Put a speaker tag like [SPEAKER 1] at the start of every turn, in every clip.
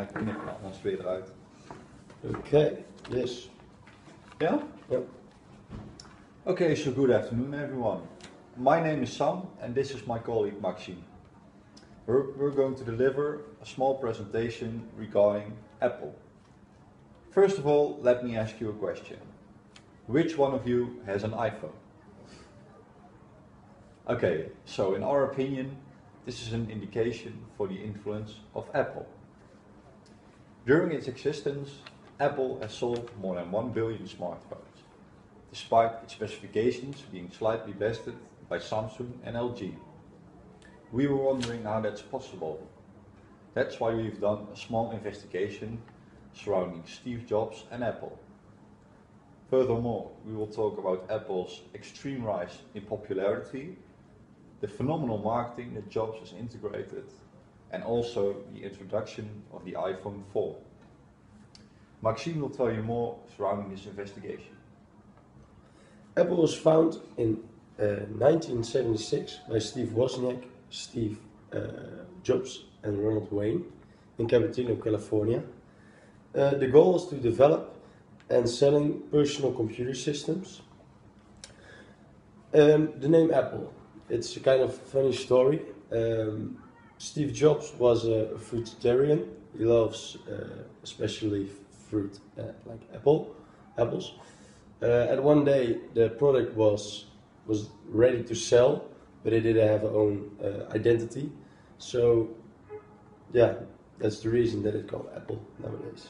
[SPEAKER 1] Ik knip hem anders weer eruit.
[SPEAKER 2] Okay, yes.
[SPEAKER 1] Yeah?
[SPEAKER 2] Yep.
[SPEAKER 1] Okay, so good afternoon everyone. My name is Sam and this is my colleague Maxime. We're going to deliver a small presentation regarding Apple. First of all, let me ask you a question. Which one of you has an iPhone? Okay, so in our opinion, this is an indication for the influence of Apple. During its existence, Apple has sold more than 1 billion smartphones, despite its specifications being slightly bested by Samsung and LG. We were wondering how that's possible. That's why we've done a small investigation surrounding Steve Jobs and Apple. Furthermore, we will talk about Apple's extreme rise in popularity, the phenomenal marketing that Jobs has integrated, and also the introduction of the iPhone 4. Maxime will tell you more surrounding this investigation.
[SPEAKER 2] Apple was founded in 1976 by Steve Wozniak, Steve Jobs and Ronald Wayne in Cupertino, California. The goal was to develop and selling personal computer systems. The name Apple, it's a kind of funny story. Steve Jobs was a fruitarian. He loves especially fruit like apples. And one day the product was ready to sell, but it didn't have its own identity. So yeah, that's the reason that it's called Apple nowadays.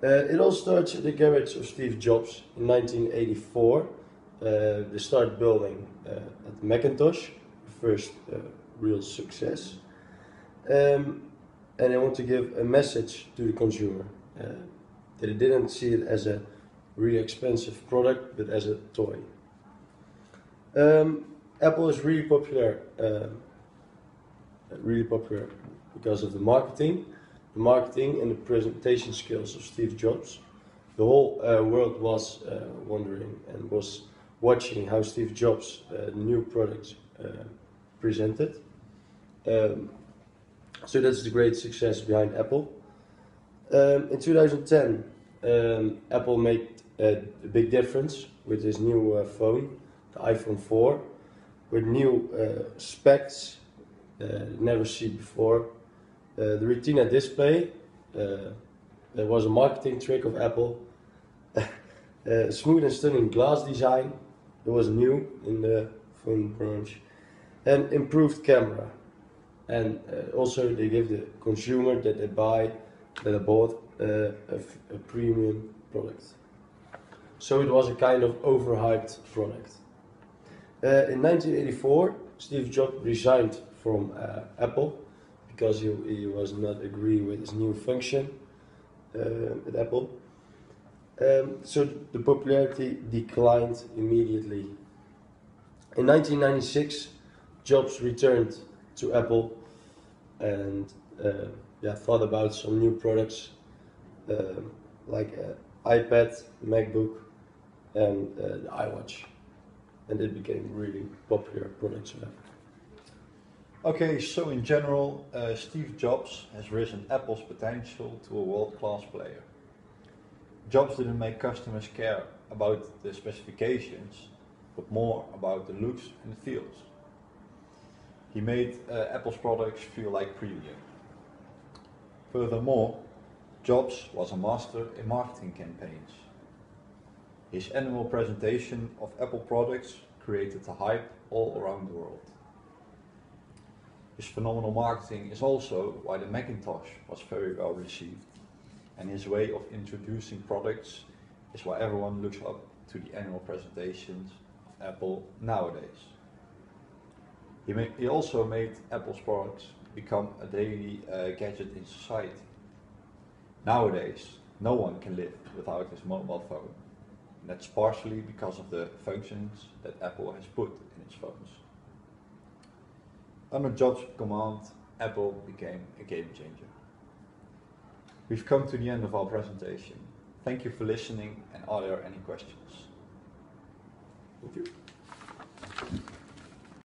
[SPEAKER 2] It all starts at the garage of Steve Jobs in 1984. They started building at the Macintosh, the first real success. And they want to give a message to the consumer that they didn't see it as a really expensive product, but as a toy. Apple is really popular because of the marketing and the presentation skills of Steve Jobs. The whole world was wondering and was watching how Steve Jobs' new products presented. So that's the great success behind Apple. In 2010, Apple made a big difference with his new phone, the iPhone 4, with new specs never seen before. The Retina display, that was a marketing trick of Apple. Smooth and stunning glass design, that was new in the phone branch, and improved camera. And also they give the consumer that they bought a premium product. So it was a kind of overhyped product. In 1984, Steve Jobs resigned from Apple because he was not agree with his new function at Apple. So the popularity declined immediately. In 1996, Jobs returned to Apple and thought about some new products like iPad, MacBook, and the iWatch, and it became really popular products for Apple.
[SPEAKER 1] Okay, so in general, Steve Jobs has risen Apple's potential to a world-class player. Jobs didn't make customers care about the specifications, but more about the looks and the feels. He made Apple's products feel like premium. Furthermore, Jobs was a master in marketing campaigns. His annual presentation of Apple products created a hype all around the world. His phenomenal marketing is also why the Macintosh was very well received, and his way of introducing products is why everyone looks up to the annual presentations of Apple nowadays. He also made Apple's products become a daily gadget in society. Nowadays, no one can live without his mobile phone, and that's partially because of the functions that Apple has put in its phones. Under Jobs' command, Apple became a game changer. We've come to the end of our presentation. Thank you for listening, and are there any questions?
[SPEAKER 2] Thank you.